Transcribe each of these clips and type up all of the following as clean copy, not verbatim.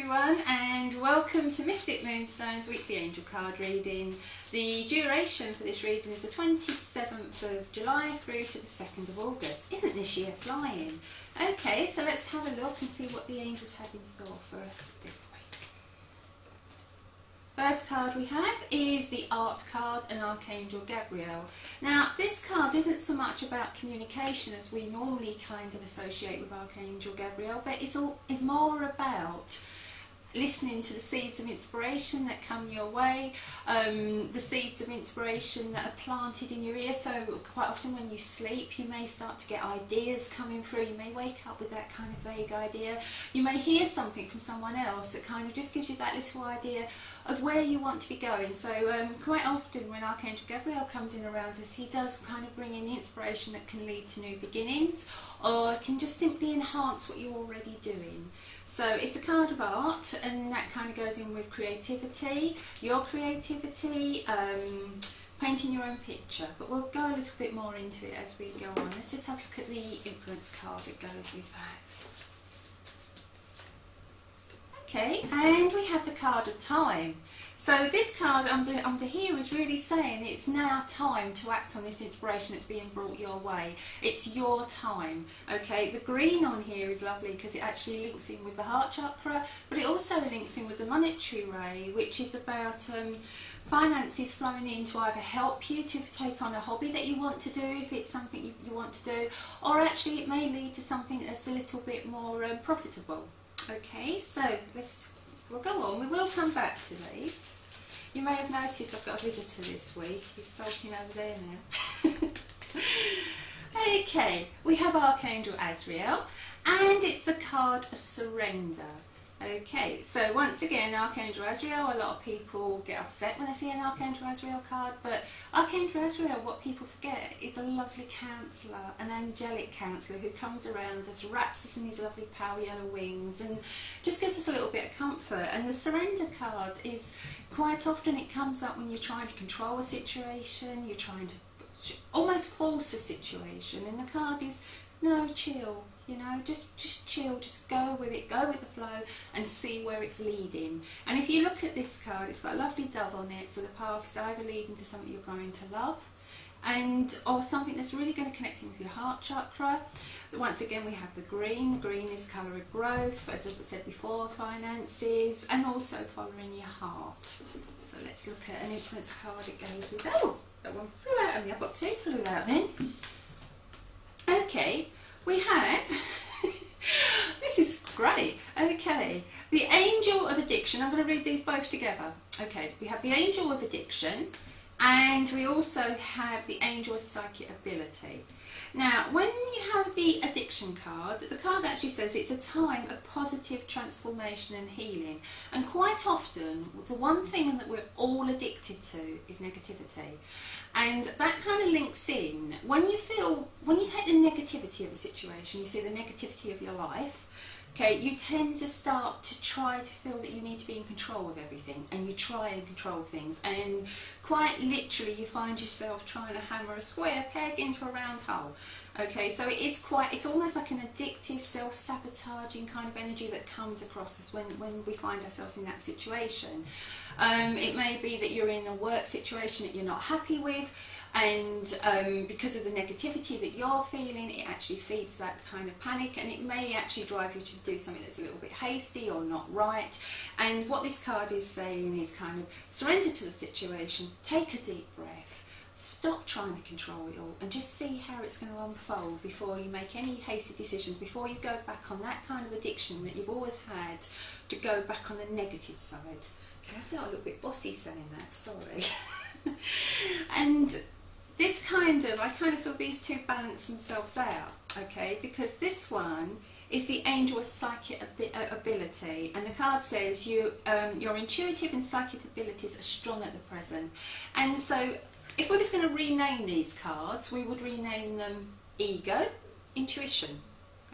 everyone, and welcome to Mystic Moonstone's weekly angel card reading. The duration for this reading is the 27th of July through to the 2nd of August. Isn't this year flying? Okay, so let's have a look and see what the angels have in store for us this week. First card we have is the Art card and Archangel Gabriel. Now this card isn't so much about communication as we normally kind of associate with Archangel Gabriel, but it's more about listening to the seeds of inspiration that come your way, the seeds of inspiration that are planted in your ear. So quite often when you sleep you may start to get ideas coming through. You may wake up with that kind of vague idea. You may hear something from someone else that kind of just gives you that little idea of where you want to be going. So quite often when Archangel Gabriel comes in around us, he does kind of bring in inspiration that can lead to new beginnings, or can just simply enhance what you're already doing. So it's a card of art, and that kind of goes in with creativity, your creativity, painting your own picture, but we'll go a little bit more into it as we go on. Let's just have a look at the influence card that goes with that. Okay, and we have the card of time. So this card under here is really saying it's now time to act on this inspiration that's being brought your way. It's your time. Okay, the green on here is lovely because it actually links in with the heart chakra, but it also links in with the monetary ray, which is about finances flowing in to either help you to take on a hobby that you want to do, if it's something you want to do, or actually it may lead to something that's a little bit more profitable. Okay, so we'll go on. We will come back to these. You may have noticed I've got a visitor this week. He's sulking over there now. Okay, we have Archangel Azrael, and it's the card of surrender. Okay, so once again, Archangel Azrael, a lot of people get upset when they see an Archangel Azrael card, but Archangel Azrael, what people forget, is a lovely counsellor, an angelic counsellor who comes around us, wraps us in his lovely pale yellow wings, and just gives us a little bit of comfort. And the surrender card is, quite often it comes up when you're trying to control a situation, you're trying to almost force a situation, and the card is, no, chill. You know, just chill, just go with it, go with the flow and see where it's leading. And if you look at this card, it's got a lovely dove on it, so the path is either leading to something you're going to love, or something that's really going to connect in with your heart chakra. Once again, we have the green. The green is colour of growth, as I said before, finances, and also following your heart. So let's look at an influence card that goes with that. Oh, that one flew out of me. I've got two flew out then. Okay. We have, this is great, okay, the Angel of Addiction. I'm going to read these both together. Okay, we have the Angel of Addiction, and we also have the Angel of Psychic Ability. Now, when you have the addiction card, the card actually says it's a time of positive transformation and healing. And quite often, the one thing that we're all addicted to is negativity. And that kind of links in, when you take the negativity of a situation, you see the negativity of your life, okay, you tend to start to try to feel that you need to be in control of everything, and you try and control things, and quite literally you find yourself trying to hammer a square peg into a round hole. Okay, so it's almost like an addictive, self-sabotaging kind of energy that comes across us when we find ourselves in that situation. It may be that you're in a work situation that you're not happy with, and because of the negativity that you're feeling, it actually feeds that kind of panic, and it may actually drive you to do something that's a little bit hasty or not right. And what this card is saying is kind of surrender to the situation, take a deep breath, stop trying to control it all, and just see how it's going to unfold before you make any hasty decisions, before you go back on that kind of addiction that you've always had, to go back on the negative side. Okay, I feel a little bit bossy saying that, sorry. And this I kind of feel these two balance themselves out, okay, because this one is the Angel of Psychic Ability, and the card says your intuitive and psychic abilities are strong at the present. And so if we was going to rename these cards, we would rename them Ego, Intuition.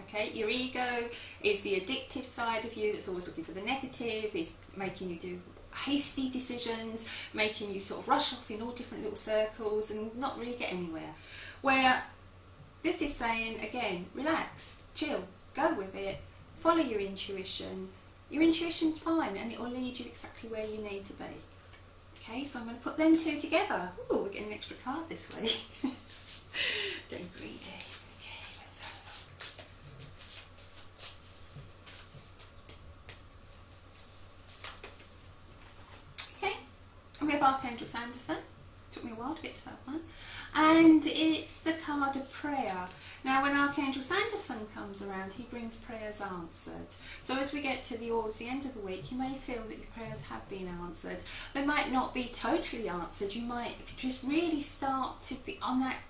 Okay, your ego is the addictive side of you that's always looking for the negative, is making you do hasty decisions, making you sort of rush off in all different little circles and not really get anywhere. Where this is saying, again, relax, chill, go with it, follow your intuition, Your intuition's fine and it will lead you exactly where you need to be. Okay, so I'm going to put them two together. Ooh, we're getting an extra card this week. Getting greedy. Okay, let's have a look. Okay, and we have Archangel Sandalphon. Took me a while to get to that one. And it's the card of prayer. Now when Archangel Sandalphon comes around, he brings prayers answered. So as we get towards the end of the week, you may feel that your prayers have been answered. They might not be totally answered. You might just really start to be on that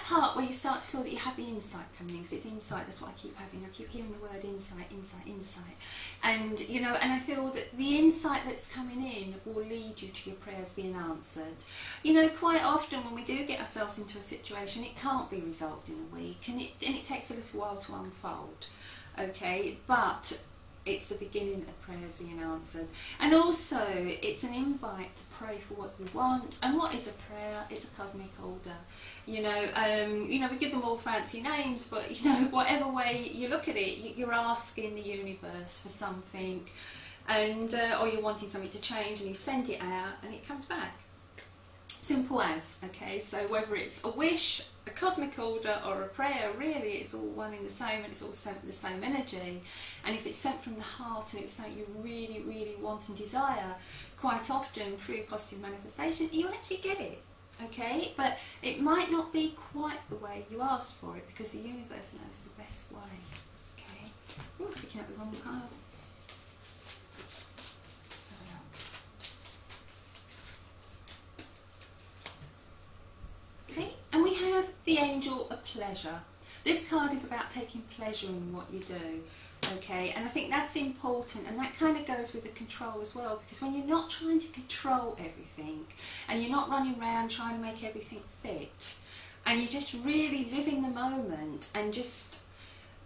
part where you start to feel that you have the insight coming in, because it's insight, that's what I keep having. I keep hearing the word insight, insight, insight. And, you know, and I feel that the insight that's coming in will lead you to your prayers being answered. You know, quite often when we do get ourselves into a situation, it can't be resolved in a week, and it takes a little while to unfold, okay? But it's the beginning of prayers being answered. And also, it's an invite to pray for what you want. And what is a prayer? It's a cosmic order. You know, we give them all fancy names, but, you know, whatever way you look at it, you're asking the universe for something, and or you're wanting something to change, and you send it out, and it comes back. Simple as, okay? So whether it's a wish, a cosmic order, or a prayer, really it's all one in the same, and it's all sent with the same energy. And if it's sent from the heart and it's something you really, really want and desire, quite often through positive manifestation, you'll actually get it, okay? But it might not be quite the way you asked for it, because the universe knows the best way, okay? Ooh, picking up the wrong card. And we have the Angel of Pleasure. This card is about taking pleasure in what you do, okay? And I think that's important, and that kind of goes with the control as well, because when you're not trying to control everything, and you're not running around trying to make everything fit, and you're just really living the moment and just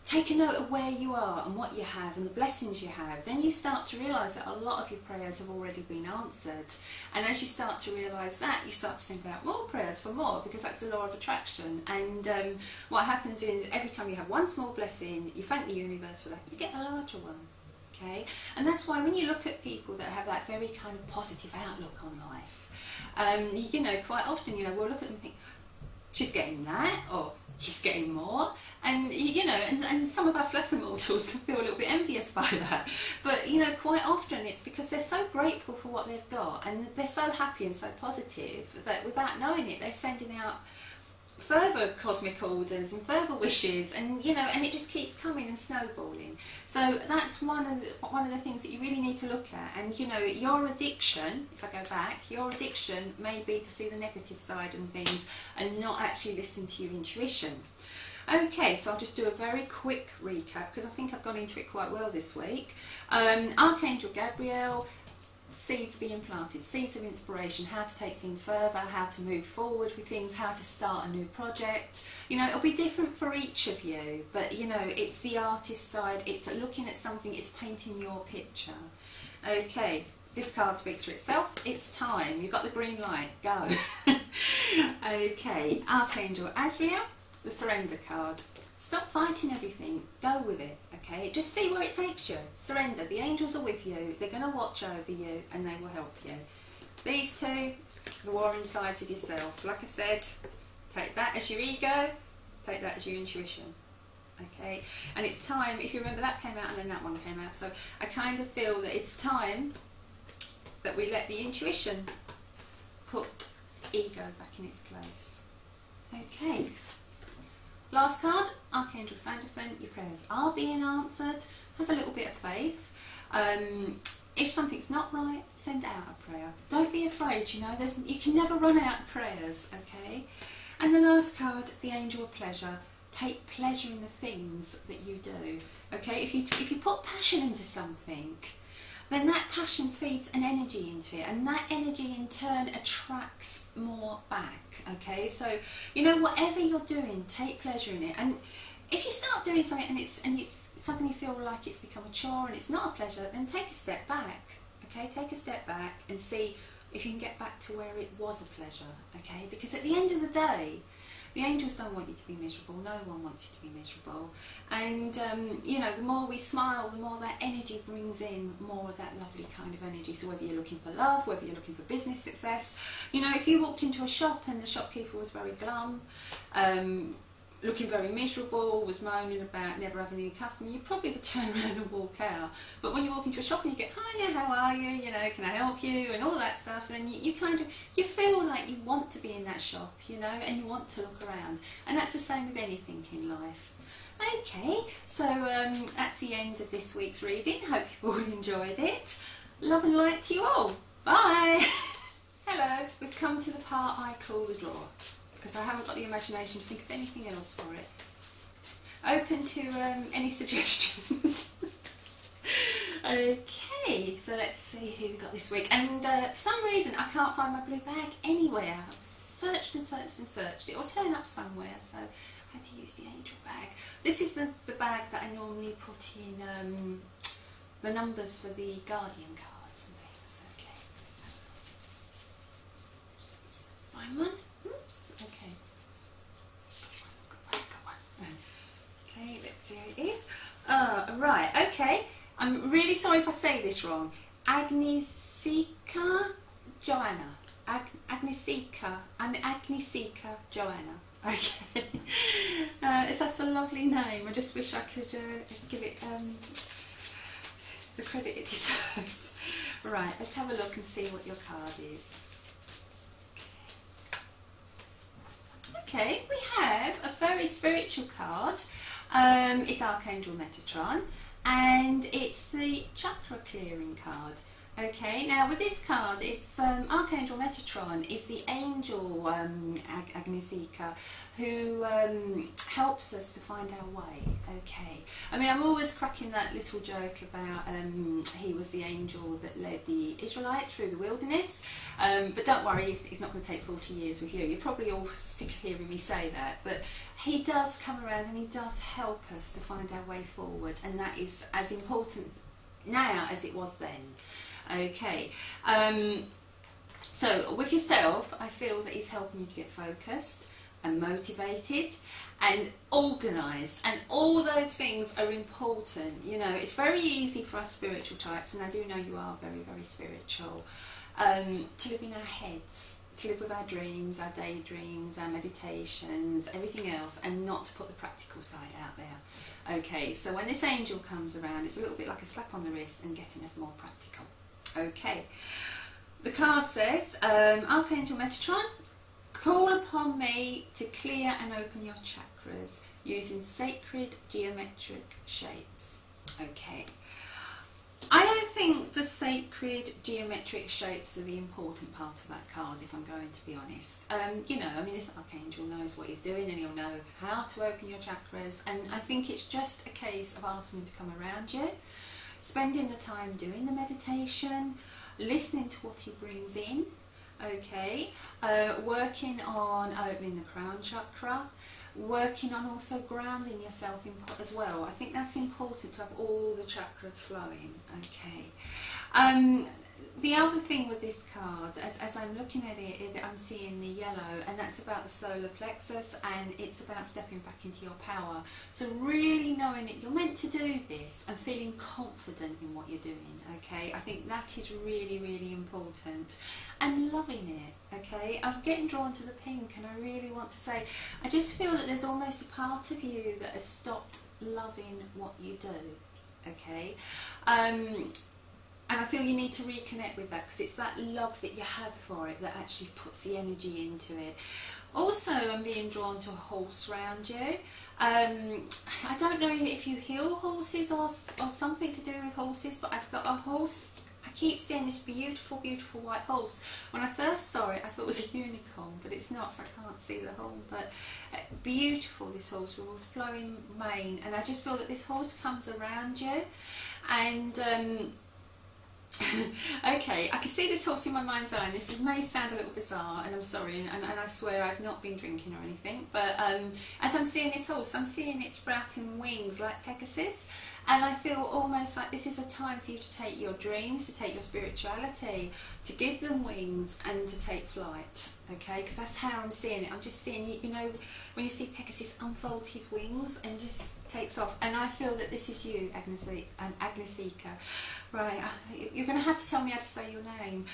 take a note of where you are and what you have and the blessings you have, then you start to realise that a lot of your prayers have already been answered. And as you start to realise that, you start to think about more prayers for more, because that's the law of attraction. And what happens is, every time you have one small blessing, you thank the universe for that, you get a larger one. Okay? And that's why when you look at people that have that very kind of positive outlook on life, you know, quite often, you know, we'll look at them and think, she's getting that, or he's getting more. And, you know, and some of us lesser mortals can feel a little bit envious by that. But, you know, quite often it's because they're so grateful for what they've got, and they're so happy and so positive that without knowing it, they're sending out further cosmic orders and further wishes, and, you know, and it just keeps coming and snowballing. So that's one of the things that you really need to look at. And, you know, your addiction, if I go back, your addiction may be to see the negative side of things and not actually listen to your intuition. Okay, so I'll just do a very quick recap, because I think I've gone into it quite well this week. Archangel Gabriel, seeds being planted, seeds of inspiration, how to take things further, how to move forward with things, how to start a new project. You know, it'll be different for each of you, but, you know, it's the artist side, it's looking at something, it's painting your picture. Okay, this card speaks for itself. It's time. You've got the green light. Go. Okay, Archangel Azrael, the surrender card. Stop fighting everything, go with it, okay? Just see where it takes you. Surrender, the angels are with you, they're going to watch over you, and they will help you. These two, the war inside of yourself. Like I said, take that as your ego, take that as your intuition, okay? And it's time, if you remember, that came out and then that one came out, so I kind of feel that it's time that we let the intuition put ego back in its place. Okay. Last card, Archangel Sandalphon, your prayers are being answered. Have a little bit of faith. If something's not right, send out a prayer. Don't be afraid, you know, you can never run out of prayers, okay? And the last card, the Angel of Pleasure. Take pleasure in the things that you do, okay? If you put passion into something, then that passion feeds an energy into it, and that energy in turn attracts more back, okay? So, you know, whatever you're doing, take pleasure in it. And if you start doing something and you suddenly feel like it's become a chore and it's not a pleasure, then take a step back, okay? Take a step back and see if you can get back to where it was a pleasure, okay? Because at the end of the day, The angels don't want you to be miserable. No one wants you to be miserable. And, you know, the more we smile, the more that energy brings in more of that lovely kind of energy. So whether you're looking for love, whether you're looking for business success, you know, if you walked into a shop and the shopkeeper was very glum, looking very miserable, was moaning about never having any customer, you probably would turn around and walk out. But when you walk into a shop and you get, hiya, how are you, you know, can I help you, and all that stuff, then you kind of, you feel like you want to be in that shop, you know, and you want to look around. And that's the same with anything in life. Okay, so that's the end of this week's reading. Hope you've all enjoyed it. Love and light to you all. Bye. Hello, we've come to the part I call the drawer, because I haven't got the imagination to think of anything else for it. Open to any suggestions. Okay, so let's see who we got this week. And for some reason I can't find my blue bag anywhere. I've searched and searched and searched. It will turn up somewhere, so I had to use the angel bag. This is the bag that I normally put in the numbers for the Guardian cards and things. Okay, so let's find one. Oops, okay. Got one. Okay, let's see how it is. Right, okay. I'm really sorry if I say this wrong. Agnesika Joanna. Agnesika Joanna. Okay. That's a lovely name. I just wish I could give it the credit it deserves. Right, let's have a look and see what your card is. Okay, we have a very spiritual card. It's Archangel Metatron, and it's the chakra clearing card. Okay, now with this card, it's Archangel Metatron is the angel Agnesika, who helps us to find our way. Okay, I mean, I'm always cracking that little joke about he was the angel that led the Israelites through the wilderness, but don't worry, it's not going to take 40 years with you. You're probably all sick of hearing me say that, but he does come around and he does help us to find our way forward, and that is as important now as it was then. Okay, so with yourself, I feel that he's helping you to get focused and motivated and organised, and all those things are important. You know, it's very easy for us spiritual types, and I do know you are very, very spiritual, to live in our heads, to live with our dreams, our daydreams, our meditations, everything else, and not to put the practical side out there. Okay, so when this angel comes around, it's a little bit like a slap on the wrist and getting us more practical. Okay, the card says, Archangel Metatron, call upon me to clear and open your chakras using sacred geometric shapes. Okay, I don't think the sacred geometric shapes are the important part of that card, if I'm going to be honest. You know, I mean, this Archangel knows what he's doing and he'll know how to open your chakras, and I think it's just a case of asking him to come around you, spending the time doing the meditation, listening to what he brings in, okay, working on opening the crown chakra, working on also grounding yourself in as well. I think that's important to have all the chakras flowing, okay. The other thing with this card, as I'm looking at it, I'm seeing the yellow, and that's about the solar plexus, and it's about stepping back into your power. So really knowing that you're meant to do this and feeling confident in what you're doing, okay? I think that is really, really important. And loving it, okay? I'm getting drawn to the pink, and I really want to say, I just feel that there's almost a part of you that has stopped loving what you do, okay? And I feel you need to reconnect with that, because it's that love that you have for it that actually puts the energy into it. Also, I'm being drawn to a horse around you. I don't know if you heal horses or something to do with horses, but I've got a horse. I keep seeing this beautiful, beautiful white horse. When I first saw it, I thought it was a unicorn, but it's not, so I can't see the horn. But beautiful, this horse with a flowing mane. And I just feel that this horse comes around you, and okay, I can see this horse in my mind's eye, and this may sound a little bizarre, and I'm sorry, and I swear I've not been drinking or anything, but as I'm seeing this horse, I'm seeing it sprouting wings like Pegasus, And I feel almost like this is a time for you to take your dreams, to take your spirituality, to give them wings and to take flight, okay? Because that's how I'm seeing it. I'm just seeing, you know, when you see Pegasus unfolds his wings and just takes off. And I feel that this is you, Agnesika. Right, you're going to have to tell me how to say your name.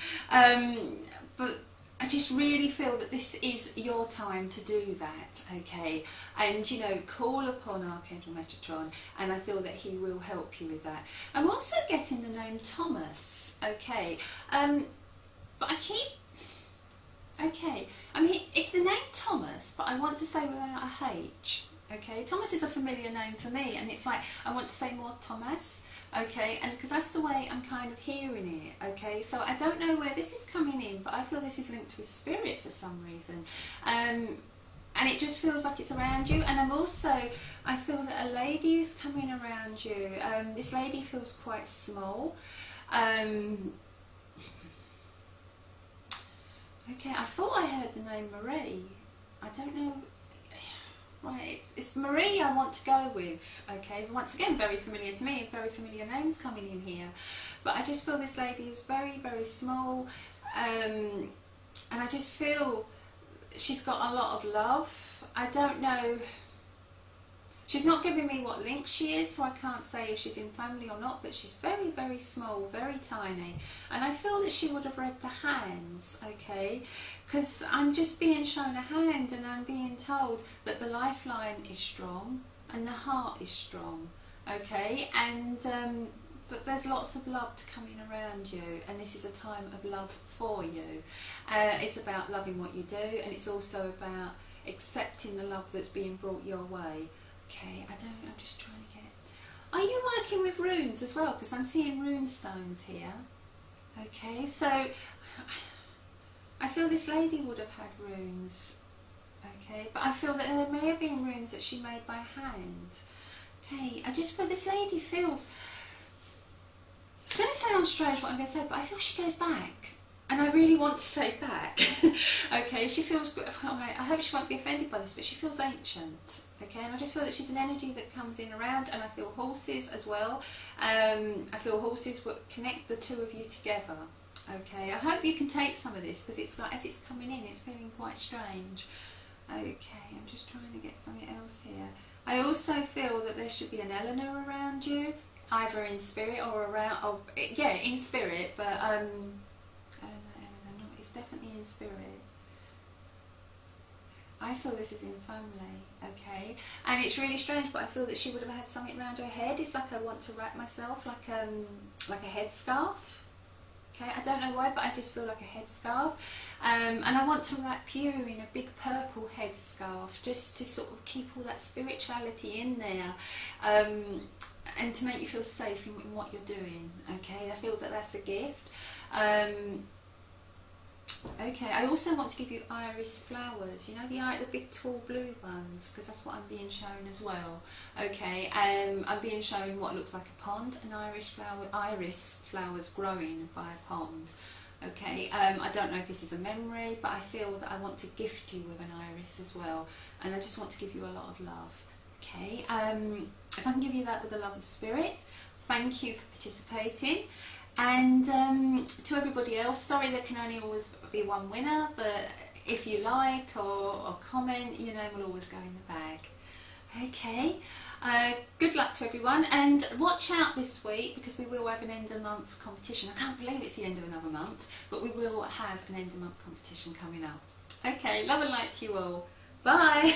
But I just really feel that this is your time to do that, okay? And, you know, call upon Archangel Metatron, and I feel that he will help you with that. I'm also getting the name Thomas, okay? But I keep... Okay, I mean, it's the name Thomas, but I want to say without a H, okay? Thomas is a familiar name for me, and it's like, I want to say more Thomas. Okay, and because that's the way I'm kind of hearing it, okay, so I don't know where this is coming in, but I feel this is linked with spirit for some reason, and it just feels like it's around you. And I feel that a lady is coming around you. This lady feels quite small. Okay, I thought I heard the name Marie. I don't know. Right, it's Marie I want to go with, okay? Once again, very familiar to me, very familiar names coming in here. But I just feel this lady is very, very small, and I just feel she's got a lot of love. I don't know, she's not giving me what link she is, so I can't say if she's in family or not, but she's very, very small, very tiny. And I feel that she would have read the hands, okay? Because I'm just being shown a hand, and I'm being told that the lifeline is strong and the heart is strong, okay? And but there's lots of love coming around you, and this is a time of love for you. It's about loving what you do, and it's also about accepting the love that's being brought your way. Okay, I'm just trying to get... Are you working with runes as well? Because I'm seeing rune stones here. Okay, so I feel this lady would have had runes. Okay, but I feel that there may have been runes that she made by hand. Okay, I just feel this lady feels... It's going to sound strange what I'm going to say, but I feel she goes back. And I really want to say back. Okay, she feels, I hope she won't be offended by this, but she feels ancient. Okay, and I just feel that she's an energy that comes in around, and I feel horses as well. I feel horses will connect the two of you together. Okay, I hope you can take some of this, because it's like, as it's coming in, it's feeling quite strange. Okay, I'm just trying to get something else here. I also feel that there should be an Eleanor around you, either in spirit or around, or, yeah, in spirit, but definitely in spirit. I feel this is in family, okay? And it's really strange, but I feel that she would have had something around her head. It's like I want to wrap myself like a headscarf. Okay, I don't know why, but I just feel like a headscarf. And I want to wrap you in a big purple headscarf, just to sort of keep all that spirituality in there. And to make you feel safe in what you're doing, okay? I feel that that's a gift. Okay, I also want to give you iris flowers, you know, the big tall blue ones, because that's what I'm being shown as well. Okay, I'm being shown what looks like a pond, an iris flowers growing by a pond. Okay, I don't know if this is a memory, but I feel that I want to gift you with an iris as well, and I just want to give you a lot of love. Okay, if I can give you that with the love of spirit, thank you for participating. And to everybody else, sorry there can only always be one winner, but if you like or comment, your name will always go in the bag. Okay, good luck to everyone, and watch out this week, because we will have an end of month competition. I can't believe it's the end of another month, but we will have an end of month competition coming up. Okay, love and light to you all. Bye.